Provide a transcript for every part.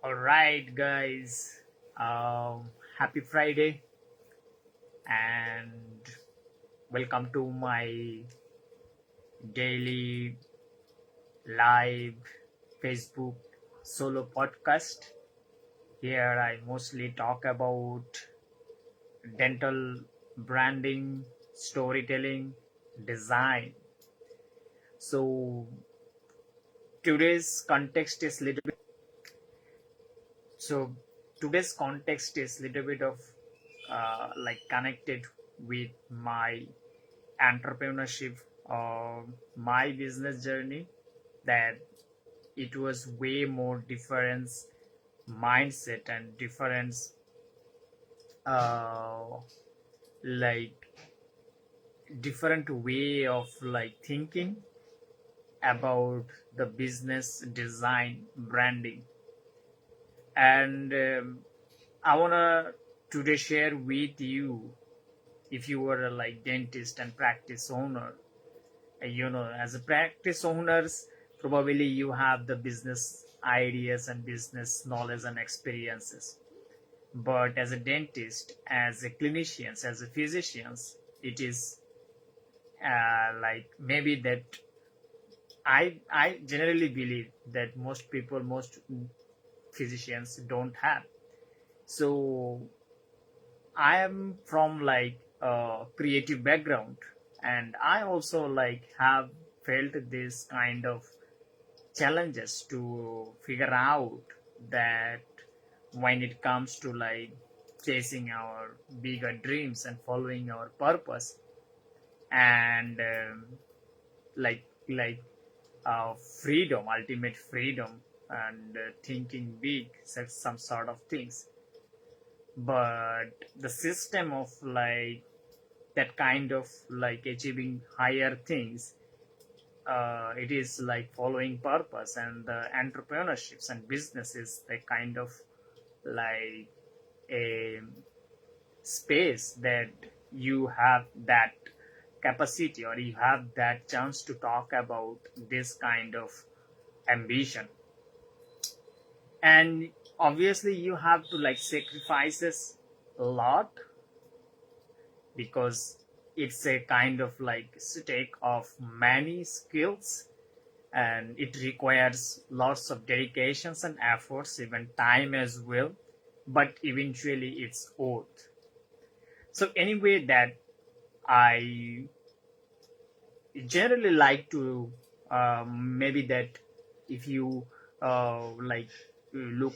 All right, guys. Happy Friday and welcome to my daily live Facebook solo podcast. Here, I mostly talk about dental branding, storytelling, design. So, today's context is little bit. So, today's context is little bit of like connected with my entrepreneurship or my business journey, that it was way more different mindset and different uh, like different way of like thinking about the business design branding. And I want to today share with you, if you were a like dentist and practice owner, as a practice owners, probably you have the business ideas and business knowledge and experiences, but as a dentist, as a clinicians, as a physicians, it is like maybe that I generally believe that most physicians don't have. So I am from like a creative background, and I also like have felt this kind of challenges to figure out that when it comes to like chasing our bigger dreams and following our purpose, and like freedom, ultimate freedom, and thinking big, some sort of things. But the system of like that kind of like achieving higher things, it is like following purpose, and the entrepreneurships and businesses, the kind of like a space that you have that capacity, or you have that chance to talk about this kind of ambition. And obviously you have to like sacrifices a lot, because it's a kind of like stake of many skills, and it requires lots of dedications and efforts, even time as well, but eventually it's worth. So anyway, that I generally like to maybe that if you like look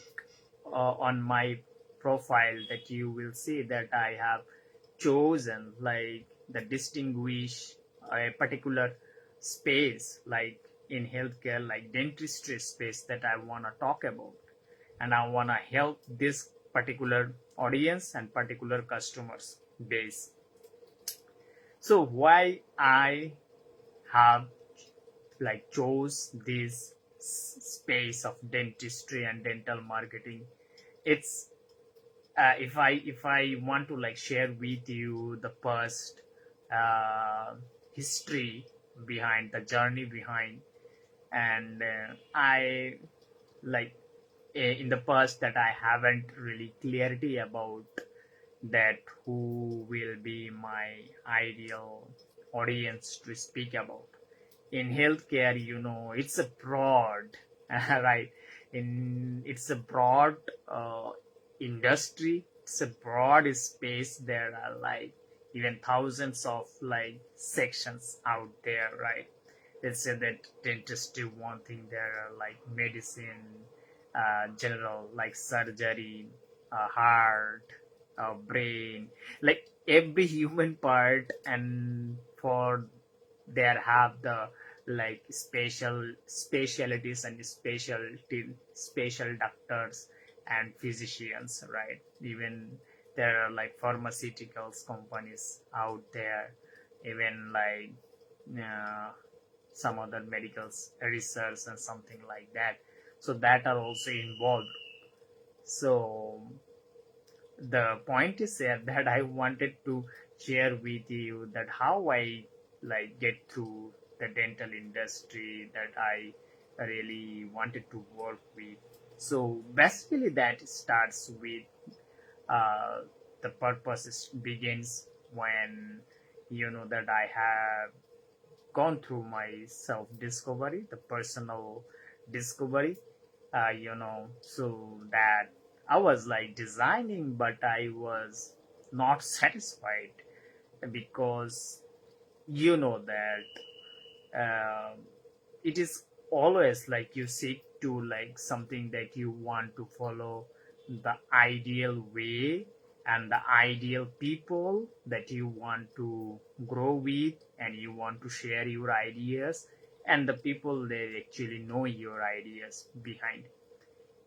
on my profile, that you will see that I have chosen like the distinguish a particular space, like in healthcare, like dentistry space, that I want to talk about, and I want to help this particular audience and particular customers base. So why I have like chose this space of dentistry and dental marketing, it's if I want to like share with you the past uh, history behind the journey behind, and I like in the past that I haven't really clarity about that who will be my ideal audience to speak about. In healthcare, it's a broad right, in it's a broad industry, it's a broad space. There are like even thousands of like sections out there, right? Let's say that dentistry one thing, there are like medicine, general like surgery, heart, brain, like every human part. And for there have the like specialities and special doctors and physicians, right? Even there are like pharmaceuticals companies out there, even like uh, some other medicals research and something like that, so that are also involved. So the point is here that I wanted to share with you that how I like get through the dental industry, that I really wanted to work with. So basically that starts with uh, the begins when that I have gone through my self discovery, the personal discovery, so that I was like designing, but I was not satisfied because that um it is always like you seek to like something that you want to follow the ideal way and the ideal people that you want to grow with, and you want to share your ideas, and the people that actually know your ideas behind.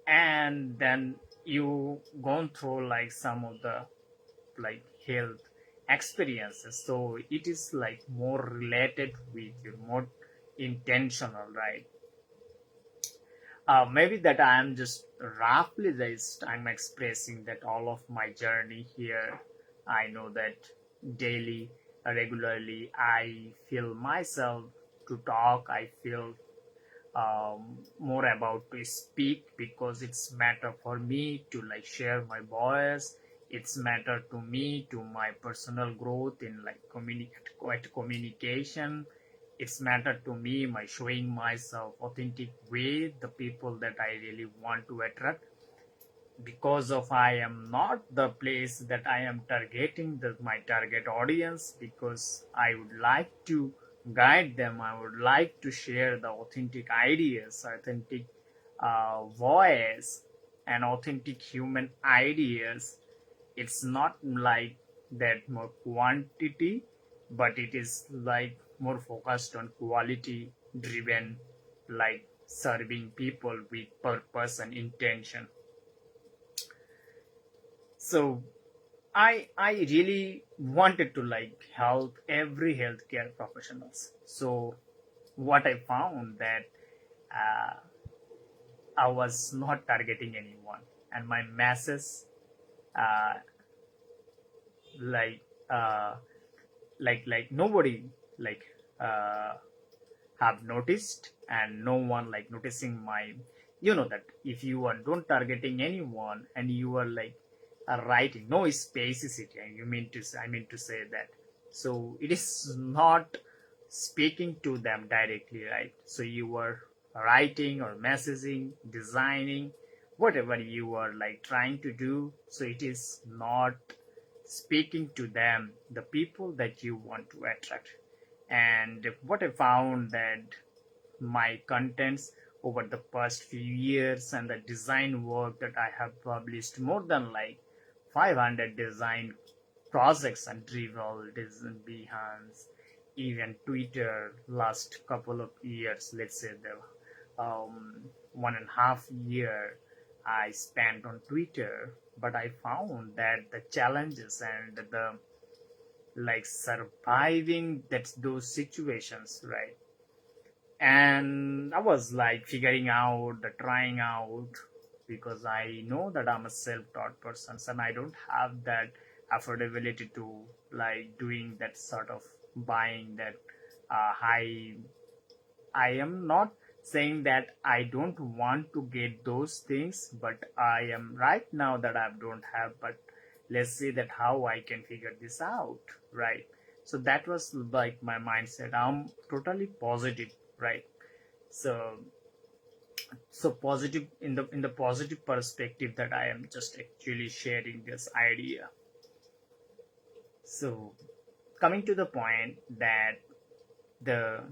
And then you gone through like some of the like health experiences, so it is like more related with you, more intentional, right? Maybe that I am just roughly this I'm expressing that all of my journey here. I know that daily, regularly, I feel myself to talk. I feel more about to speak because it's matter for me to like share my voice. It's matter to me to my personal growth in like communication. It's matter to me my showing myself authentic way the people that I really want to attract, because of I am not the place that I am targeting my target audience, because I would like to guide them. I would like to share the authentic ideas, authentic voice, and authentic human ideas. It's not like that more quantity, but it is like more focused on quality driven, like serving people with purpose and intention. So I really wanted to like help every healthcare professionals. So what I found that uh, I was not targeting anyone, and my masses uh, like uh, like nobody like uh, have noticed, and no one like noticing my, that if you are don't targeting anyone and you are like writing no spaces it, and you mean to say, I mean to say that, so it is not speaking to them directly, right? So you are writing or messaging, designing, whatever you are like trying to do, so it is not speaking to them, the people that you want to attract. And what I found that my contents over the past few years and the design work that I have published more than like 500 design projects and Drivel, Design Behance, even Twitter last couple of years, let's say the 1.5 year I spent on Twitter, but I found that the challenges and the like surviving that those situations, right? And I was like figuring out the trying out, because I know that I'm a self-taught person and I don't have that affordability to like doing that sort of buying that high. I am not saying that I don't want to get those things, but I am right now that I don't have. But let's see that how I can figure this out, right? So that was like my mindset. I'm totally positive, right? So positive in the positive perspective that I am just actually sharing this idea. So coming to the point that the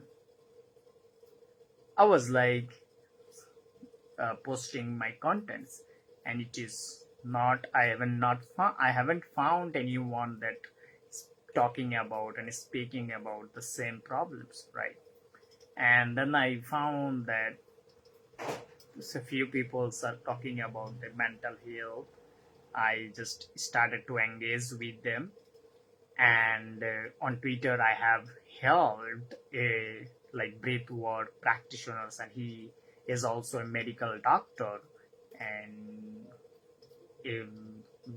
I was like posting my contents, and it is not I haven't found anyone that is talking about and speaking about the same problems, right? And then I found that a few people are talking about the mental health. I just started to engage with them, and on Twitter I have helped a like breathwork practitioners, and he is also a medical doctor, and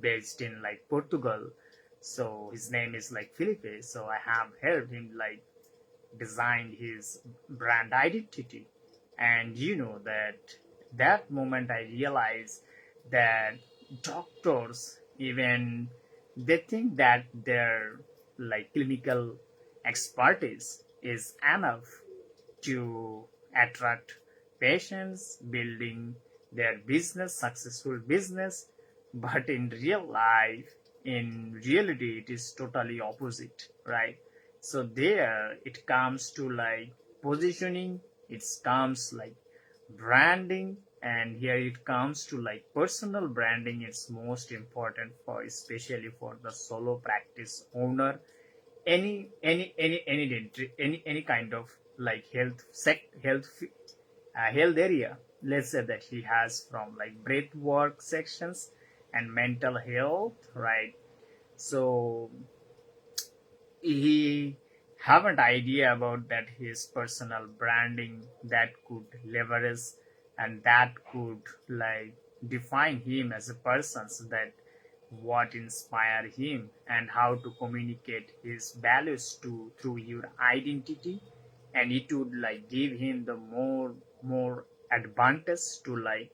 based in like Portugal. So his name is like Felipe. So I have helped him like design his brand identity, and that that moment I realized that doctors, even they think that their like clinical expertise is enough to attract patients, building their business, successful business. But in real life, in reality, it is totally opposite, right? So there it comes to like positioning, it comes like branding, and here it comes to like personal branding. It's most important for, especially for the solo practice owner. Any dentistry, any kind of like health area. Let's say that he has from like breath work sections and mental health, right? So he have an idea about that his personal branding that could leverage and that could like define him as a person, so that what inspire him and how to communicate his values to through your identity, and it would like give him the more advantage to like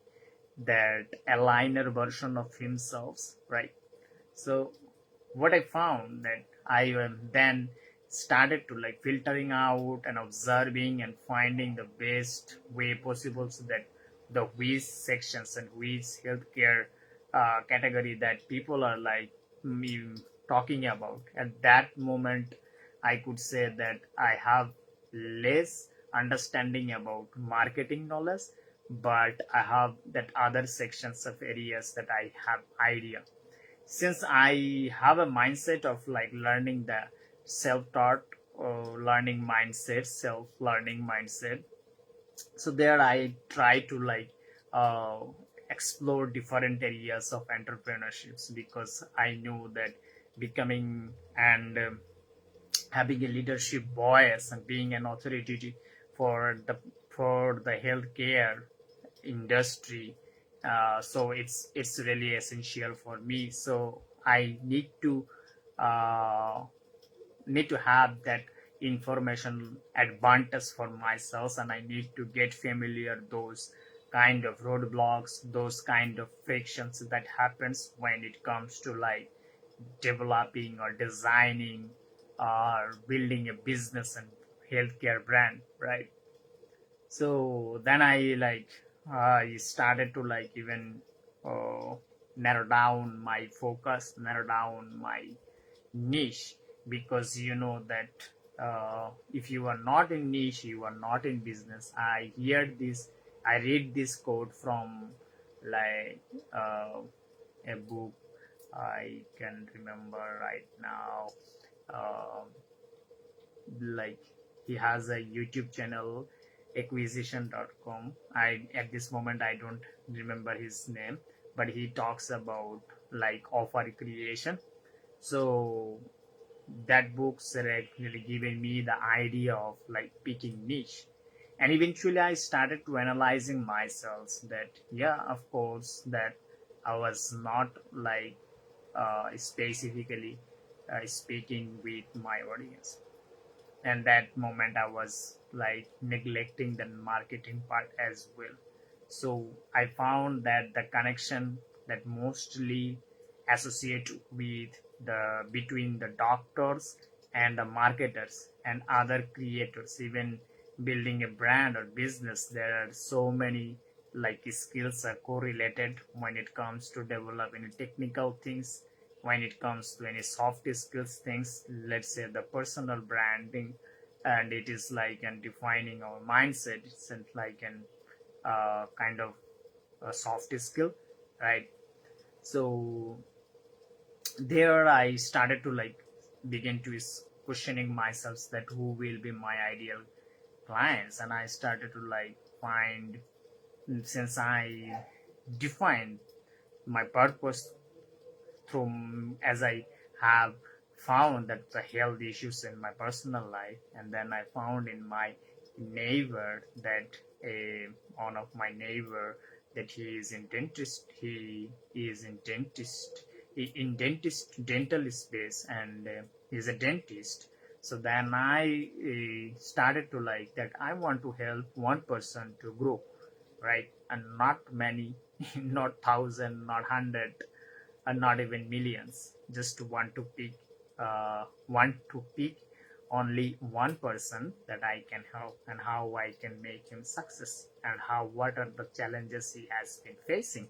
that aligner version of himself, right? So what I found that I then started to like filtering out and observing and finding the best way possible, so that the which sections and which healthcare category that people are like me talking about. At that moment, I could say that I have less understanding about marketing knowledge, but I have that other sections of areas that I have idea. Since I have a mindset of like learning the self-taught learning mindset, self-learning mindset, so there I try to like uh, explore different areas of entrepreneurships, because I knew that becoming and having a leadership voice and being an authority for the healthcare industry, so it's really essential for me. So I uh, need to have that information advantage for myself, and I need to get familiar those kind of roadblocks, those kind of frictions that happens when it comes to like developing or designing or building a business and healthcare brand, right? So then I like I started to like even uh, narrow down my focus, narrow down my niche, because you know that if you are not in niche, you are not in business. I read this quote from like a book. I can remember right now. Uh, like he has a YouTube channel, acquisition.com. I at this moment I don't remember his name, but he talks about like offer creation. So that book's really given me the idea of like picking niche, and eventually I started to analyzing myself that yeah, of course, that I was not like specifically speaking with my audience, and that moment I was like neglecting the marketing part as well. So I found that the connection that mostly associate with the between the doctors and the marketers and other creators, even building a brand or business, there are so many like skills are correlated when it comes to developing technical things, when it comes to any soft skills things, let's say the personal branding, and it is like and defining our mindset. It's like an kind of a soft skill, right? So there I started to like begin to is questioning myself that who will be my ideal clients, and I started to like find, since I defined my purpose through as I have found that the health issues in my personal life, and then I found in my neighbor that a one of my neighbor that he is in dentist, he is in dentist, in dentist dental space, and he's a dentist. So then I started to like that I want to help one person to grow, right? and not many, not thousand, not hundred, and not even millions. Just want to pick only one person that I can help, and how I can make him success, and how what are the challenges he has been facing,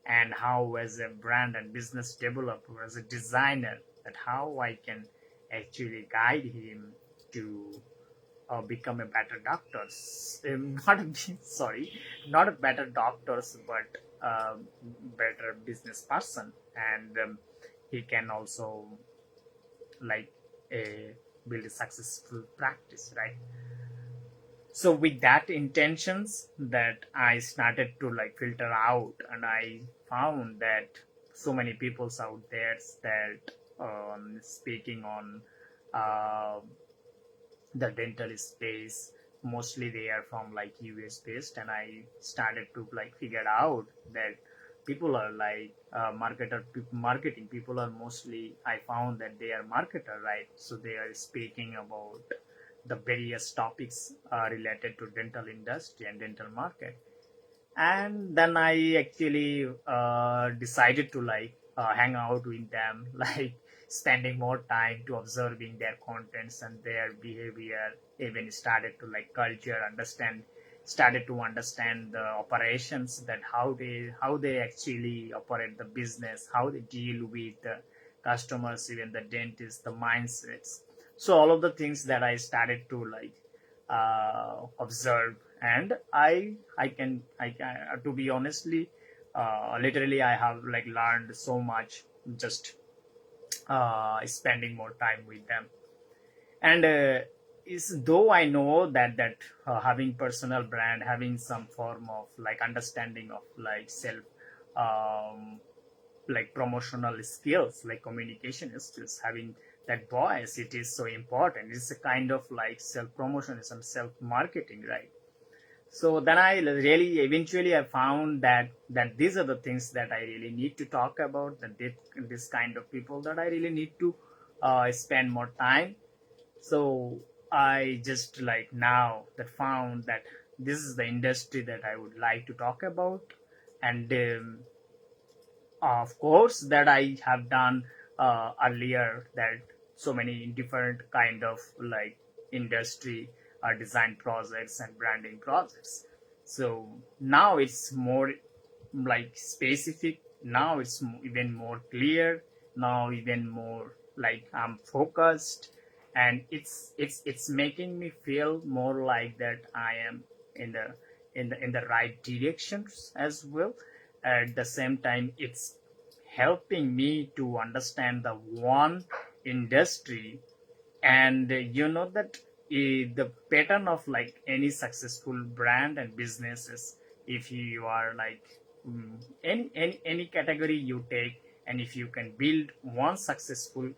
and how as a brand and business developer, as a designer, that how I can actually guide him to become a better doctors. Not a, sorry, not a better doctors, but a better business person, and he can also like a build a successful practice, right? So with that intentions, that I started to like filter out, and I found that so many peoples out there that speaking on uh, the dental space, mostly they are from like US based, and I started to like figure out that people are like marketing people are mostly, I found that they are marketer, right? So they are speaking about the various topics related to dental industry and dental market. And then I actually decided to like hang out with them like spending more time to observing their contents and their behavior, even started to like culture understand, started to understand the operations, that how they actually operate the business, how they deal with the customers, even the dentists, the mindsets. So all of the things that I started to like observe, and I to be honestly, literally I have like learned so much just spending more time with them. And is though I know that having personal brand, having some form of like understanding of like self, um, like promotional skills, like communication skills, having that voice, it is so important. It's a kind of like self promotion and self marketing, right? So then I really eventually I found that these are the things that I really need to talk about, that this kind of people that I really need to spend more time. So I just like now that found that this is the industry that I would like to talk about. And of course that I have done earlier, that so many different kind of like industry design projects and branding projects. So now it's more like specific, now it's even more clear, now even more like I'm focused, and it's making me feel more like that I am in the in the right directions as well. At the same time, it's helping me to understand the one industry. And you know that the pattern of like any successful brand and businesses, if you are like any category you take, and if you can build one successful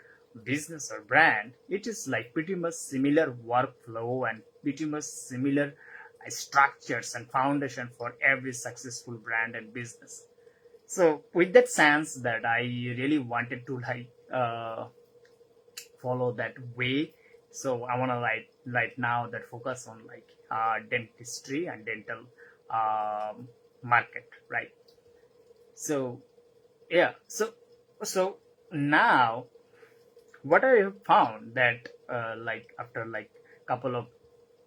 business or brand, it is like pretty much similar workflow and pretty much similar structures and foundation for every successful brand and business. So with that sense, that I really wanted to like follow that way. So I want to like now that focus on like dentistry and dental market, right? So yeah, so now what I have found that like after like couple of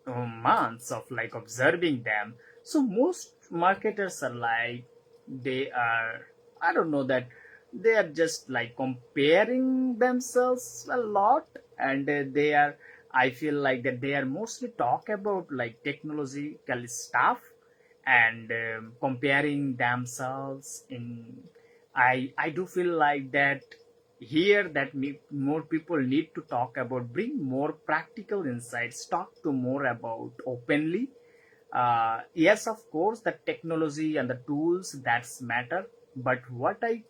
months of like observing them, so most marketers are like, they are, I don't know, that they are just like comparing themselves a lot. And they are, I feel like that they are mostly talk about like technological stuff, and comparing themselves in, I do feel like that here that more people need to talk about, bring more practical insights, talk to more about openly. Yes, of course, the technology and the tools that's matter, but what I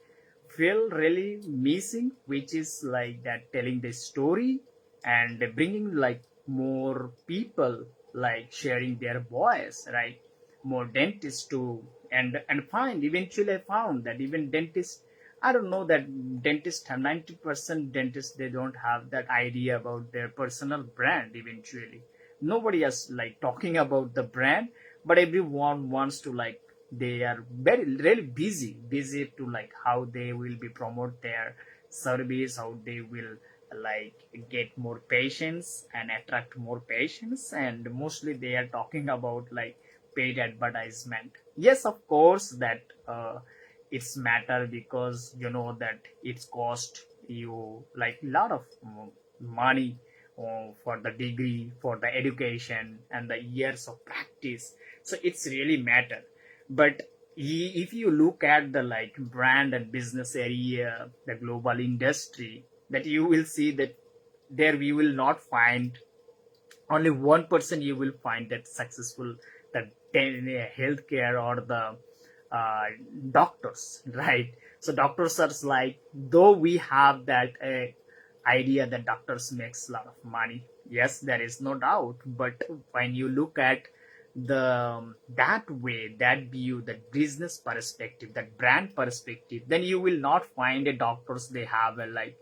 feel really missing, which is like that telling the story and bringing like more people, like sharing their voice, right? More dentists too. And find eventually I found that even dentists, I don't know, that dentists have 90% dentists, they don't have that idea about their personal brand. Eventually nobody is like talking about the brand, but everyone wants to like they are very really busy to like how they will be promote their service, how they will like get more patients and attract more patients, and mostly they are talking about like paid advertisement. Yes, of course that it's matter, because you know that it's cost you like a lot of money for the degree, for the education and the years of practice. So it's really matter. But if you look at the like brand and business area, the global industry, that you will see that there we will not find only one person. You will find that successful, that healthcare or the uh, doctors, right? So doctors are like, though we have that idea that doctors makes a lot of money, yes, there is no doubt. But when you look at the that way, that view, that business perspective, that brand perspective, then you will not find a doctors they have a like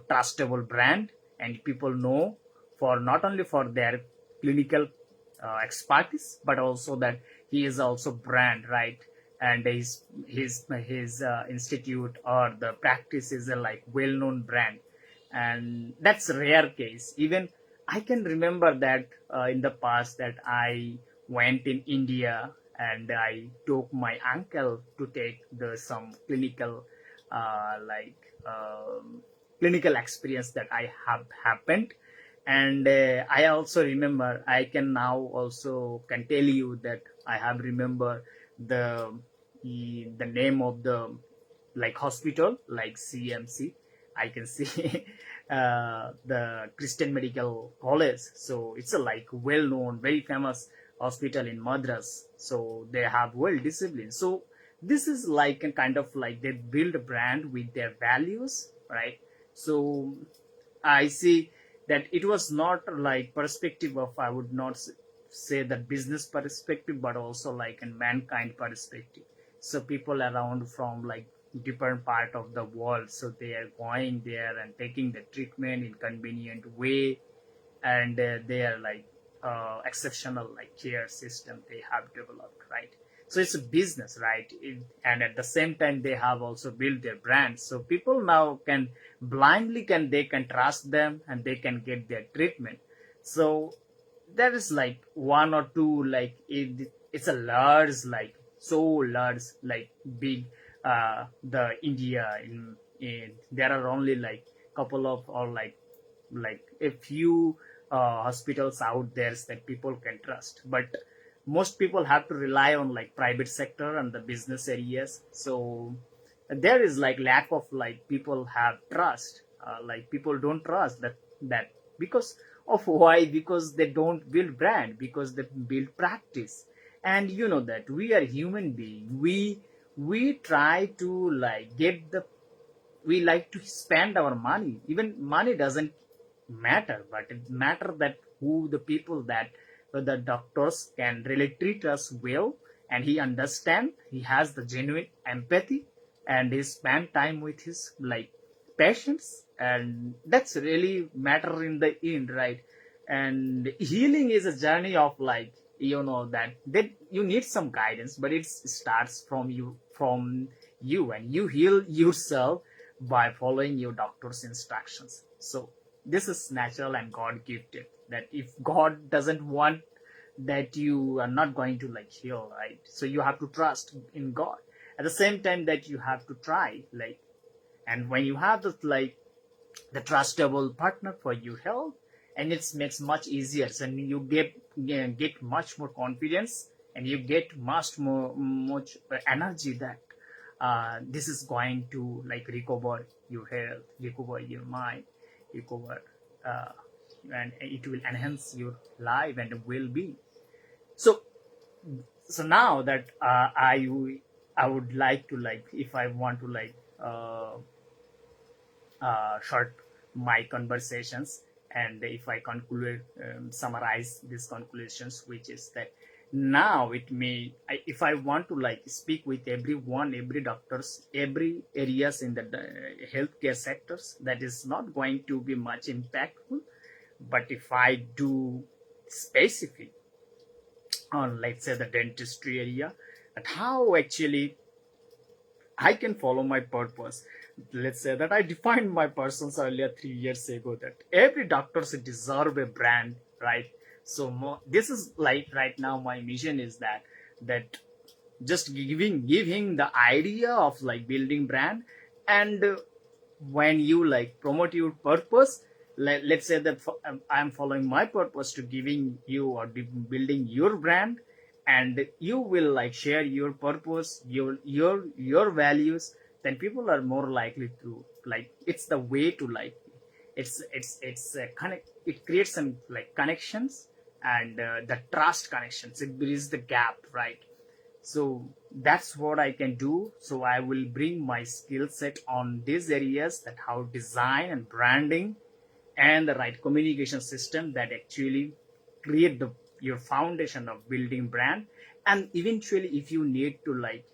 trustable brand, and people know for not only for their clinical expertise, but also that he is also brand, right? And his institute or the practice is a like well-known brand, and that's a rare case. Even I can remember that in the past that I went in India and I took my uncle to take the some clinical like clinical experience that I have happened. And I also remember, I can now also can tell you that I have remember the the name of the like hospital like CMC. I can see the Christian Medical College. So it's a like well known, very famous hospital in Madras. So they have well discipline. So this is like a kind of like they build a brand with their values, right? So I see that it was not like perspective of, I would not say that business perspective, but also like a mankind perspective. So people around from like different part of the world, so they are going there and taking the treatment in convenient way, and they are like exceptional like care system they have developed, right? So it's a business, right? And at the same time they have also built their brand, so people now can blindly can they can trust them and they can get their treatment. So there is like one or two like it's a large like so large like big the India in there are only like couple of or like a few hospitals out there that people can trust, but most people have to rely on like private sector and the business areas. So there is like lack of like people have trust, like people don't trust that because of why, because they don't build brand, because they build practice. And you know that we are human being, we try to like get the, we like to spend our money. Even money doesn't matter, but it matter that who the people that the doctors can really treat us well, and he understand, he has the genuine empathy, and he spend time with his like patients, and that's really matter in the end, right? And healing is a journey of like, you know that you need some guidance, but it starts from you, and you heal yourself by following your doctor's instructions. So this is natural and God gifted, that if God doesn't want, that you are not going to like heal, right? So you have to trust in God. At the same time that you have to try, like, and when you have this like the trustable partner for your health, and it makes much easier, and you get much more confidence, and you get much energy that this is going to like recover your health, recover your mind, recover, uh, and it will enhance your life and well-being. So now that I would like to like, if I want to like short my conversations, and if I conclude, summarize these conclusions, which is that now it may, if I want to like speak with everyone, every doctors, every areas in the healthcare sectors, that is not going to be much impactful. But if I do specific on, let's say, the dentistry area, that how actually I can follow my purpose. Let's say that I defined my purpose earlier 3 years ago that every doctor should deserve a brand, right? So this is like right now my mission is that just giving the idea of like building brand. And when you like promote your purpose, let's say that I'm following my purpose to giving you or building your brand, and you will like share your purpose, your values, then people are more likely to like. It's the way to like, it's a connect, it creates some like connections, and the trust connections, it bridges the gap, right? So that's what I can do. So I will bring my skill set on these areas, that how design and branding and the right communication system that actually create the your foundation of building brand. And eventually if you need to like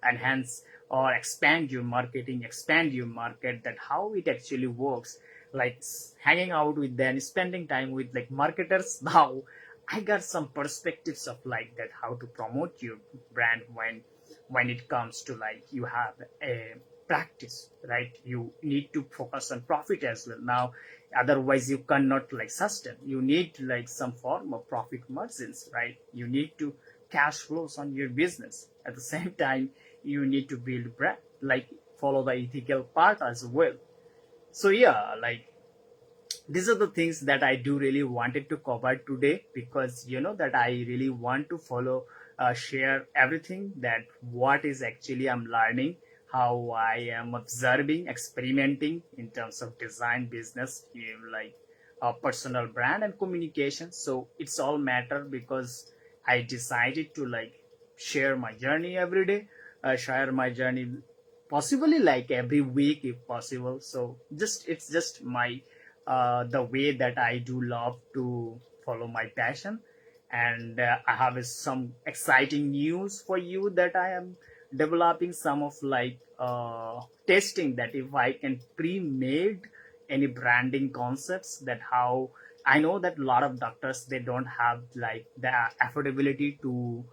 enhance or expand your marketing, expand your market, that how it actually works, like hanging out with them, spending time with like marketers. Now I got some perspectives of like that how to promote your brand when it comes to like you have a practice, right? You need to focus on profit as well. Now otherwise you cannot like sustain, you need like some form of profit margins, right? You need to cash flows on your business. At the same time you need to build brand, like follow the ethical part as well. So yeah, like these are the things that I do really wanted to cover today, because you know that I really want to follow, share everything that what is actually I'm learning, how I am observing, experimenting in terms of design, business, like personal brand and communication. So it's all matter because I decided to like share my journey every day, share my journey possibly like every week if possible. So just it's just my the way that I do love to follow my passion. And I have some exciting news for you that I am developing some of like testing that if I can pre-made any branding concepts, that how I know that a lot of doctors they don't have like the affordability to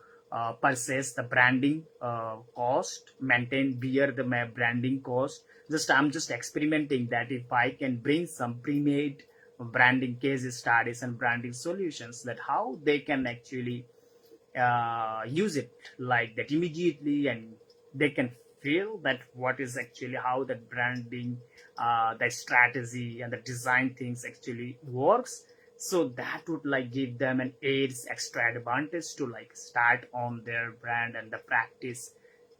purchase the branding cost, maintain bear the branding cost. Just I'm just experimenting that if I can bring some pre-made branding case studies and branding solutions, that how they can actually use it like that immediately, and they can feel that what is actually how that branding, the strategy and the design things actually works. So that would like give them an aids extra advantage to like start on their brand and the practice.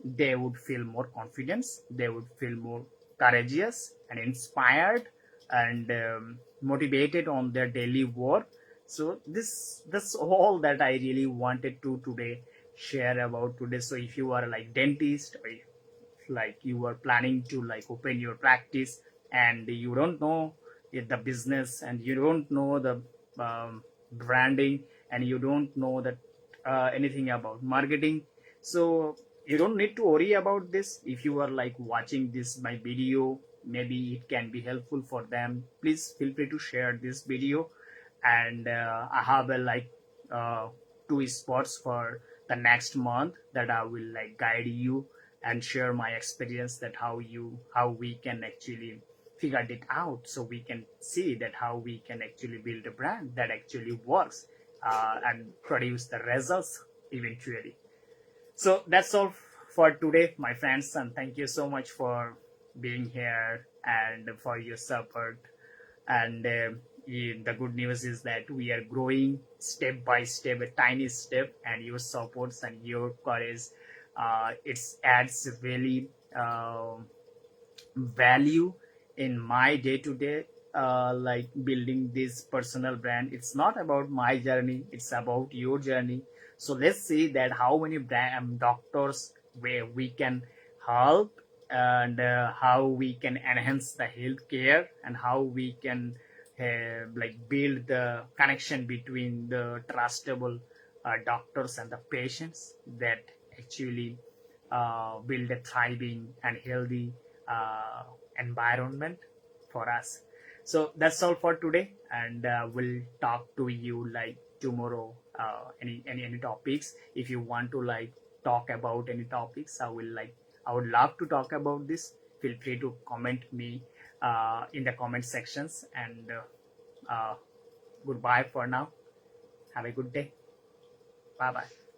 They would feel more confidence, they would feel more courageous and inspired, and motivated on their daily work. So this that's all that I really wanted to today share about today. So if you are like dentist, or if like you are planning to like open your practice and you don't know the business, and you don't know the branding, and you don't know that anything about marketing, so you don't need to worry about this. If you are like watching this my video, maybe it can be helpful for them, please feel free to share this video. And I have a like uh, two spots for the next month that I will like guide you and share my experience, that how we can actually figure it out, so we can see that how we can actually build a brand that actually works and produce the results eventually. So that's all for today, my friends, and thank you so much for being here and for your support. And the good news is that we are growing step by step, a tiny step, and your supports and your courage, it adds really value in my day to day, like building this personal brand. It's not about my journey, it's about your journey. So let's see that how many doctors where we can help, and how we can enhance the healthcare, and how we can like build the connection between the trustable doctors and the patients, that actually build a thriving and healthy uh, environment for us. So that's all for today, and we'll talk to you like tomorrow. Any topics if you want to like talk about any topics, I would love to talk about this. Feel free to comment me in the comment sections, and goodbye for now. Have a good day. Bye bye.